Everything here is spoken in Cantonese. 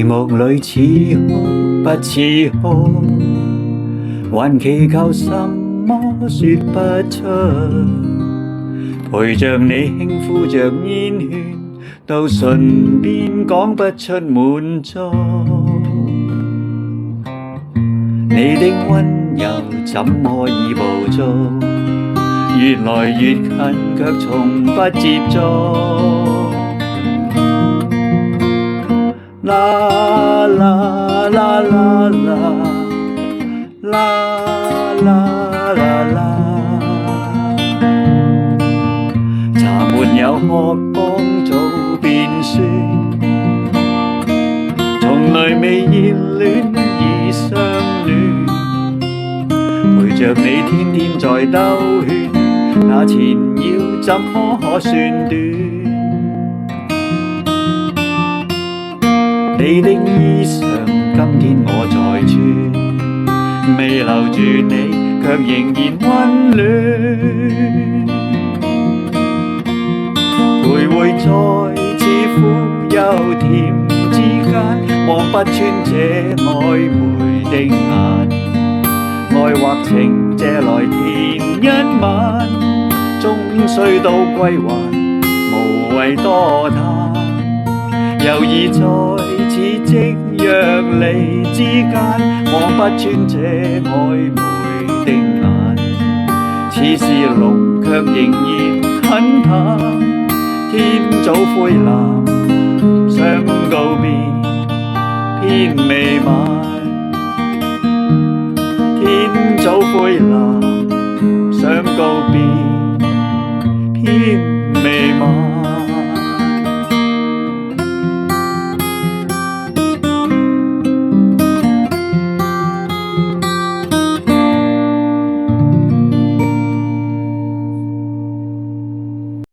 目裏似哭不似哭，還祈求什麼說不出，陪着你輕呼着煙圈，到唇邊講不出滿足。你的溫柔怎麼已捕捉，越來越近卻從不接觸。啦啦啦啦啦啦啦啦啦，茶沒有喝幫早變酸，從來未熱戀已相戀，陪着你天天在兜圈，那纏繞怎麼可算短？你的衣裳今天我在穿，未留住你卻仍然溫暖，徘徊在似苦又甜之間，望不穿這曖昧的眼，愛或情借來填一晚，終須都歸還，無謂多談，猶豫在似夕若離之間，望不穿這曖昧的眼，似是龍卻仍然很淡，天早灰藍